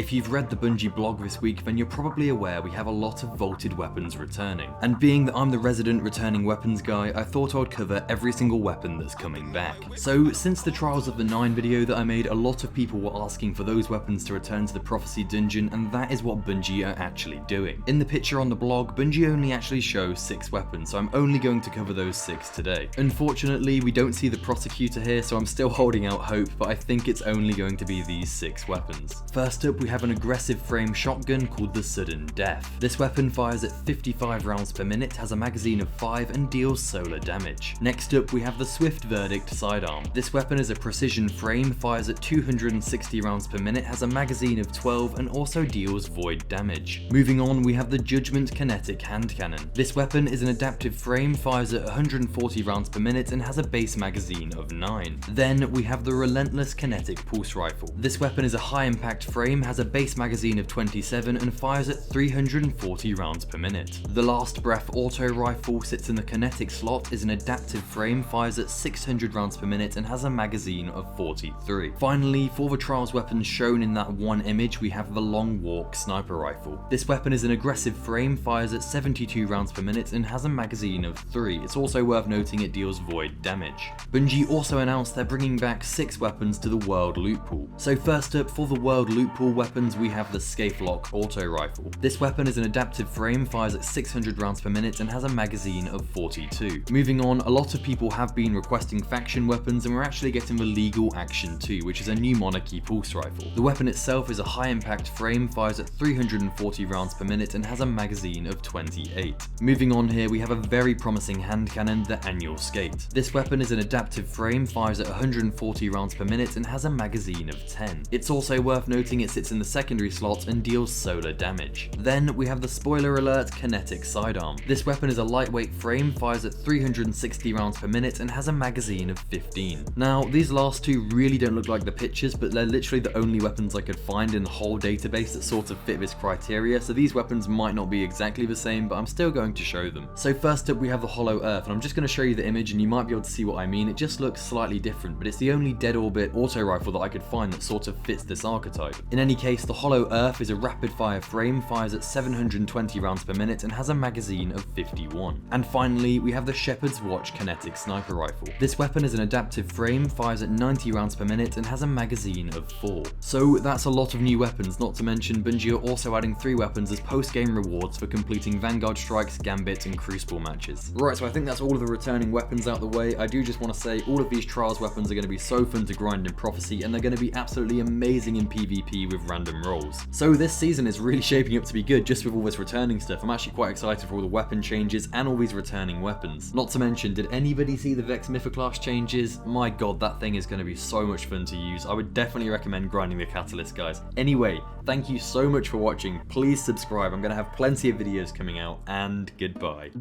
If you've read the Bungie blog this week, then you're probably aware we have a lot of vaulted weapons returning. And being that I'm the resident returning weapons guy, I thought I would cover every single weapon that's coming back. So since the Trials of the Nine video that I made, a lot of people were asking for those weapons to return to the Prophecy dungeon, and that is what Bungie are actually doing. In the picture on the blog, Bungie only actually shows 6 weapons, so I'm only going to cover those 6 today. Unfortunately, we don't see the Prosecutor here, so I'm still holding out hope, but I think it's only going to be these 6 weapons. First up, we have an aggressive frame shotgun called the Sudden Death. This weapon fires at 55 rounds per minute, has a magazine of 5 and deals solar damage. Next up, we have the Swift Verdict sidearm. This weapon is a precision frame, fires at 260 rounds per minute, has a magazine of 12 and also deals void damage. Moving on, we have the Judgment Kinetic Hand Cannon. This weapon is an adaptive frame, fires at 140 rounds per minute and has a base magazine of 9. Then we have the Relentless Kinetic Pulse Rifle. This weapon is a high impact frame, has a base magazine of 27 and fires at 340 rounds per minute. The Last Breath Auto Rifle sits in the kinetic slot, is an adaptive frame, fires at 600 rounds per minute and has a magazine of 43. Finally, for the Trials weapons shown in that one image, we have the Long Walk Sniper Rifle. This weapon is an aggressive frame, fires at 72 rounds per minute and has a magazine of 3. It's also worth noting it deals void damage. Bungie also announced they're bringing back 6 weapons to the World Loot Pool. So first up, for the World Loot Pool weapons, we have the Scapelock Auto Rifle. This weapon is an adaptive frame, fires at 600 rounds per minute and has a magazine of 42. Moving on, a lot of people have been requesting faction weapons, and we're actually getting the Legal Action 2, which is a new Monarchy Pulse Rifle. The weapon itself is a high impact frame, fires at 340 rounds per minute and has a magazine of 28. Moving on here, we have a very promising hand cannon, the Annual Skate. This weapon is an adaptive frame, fires at 140 rounds per minute and has a magazine of 10. It's also worth noting it sits in the secondary slot and deals solar damage. Then we have the Spoiler Alert Kinetic Sidearm. This weapon is a lightweight frame, fires at 360 rounds per minute and has a magazine of 15. Now, these last two really don't look like the pictures, but they're literally the only weapons I could find in the whole database that sort of fit this criteria, so these weapons might not be exactly the same, but I'm still going to show them. So first up, we have the Hollow Earth, and I'm just going to show you the image and you might be able to see what I mean. It just looks slightly different, but it's the only dead orbit auto rifle that I could find that sort of fits this archetype. In any case, the Hollow Earth is a rapid fire frame, fires at 720 rounds per minute and has a magazine of 51. And finally, we have the Shepherd's Watch Kinetic Sniper Rifle. This weapon is an adaptive frame, fires at 90 rounds per minute and has a magazine of 4. So that's a lot of new weapons, not to mention Bungie are also adding 3 weapons as post-game rewards for completing Vanguard Strikes, Gambit and Crucible matches. Right, so I think that's all of the returning weapons out the way. I do just want to say all of these Trials weapons are going to be so fun to grind in Prophecy, and they're going to be absolutely amazing in PvP with random rolls. So this season is really shaping up to be good just with all this returning stuff. I'm actually quite excited for all the weapon changes and all these returning weapons. Not to mention, did anybody see the Vex Mythoclast changes? My god, that thing is going to be so much fun to use. I would definitely recommend grinding the Catalyst, guys. Anyway, thank you so much for watching. Please subscribe. I'm going to have plenty of videos coming out, and goodbye.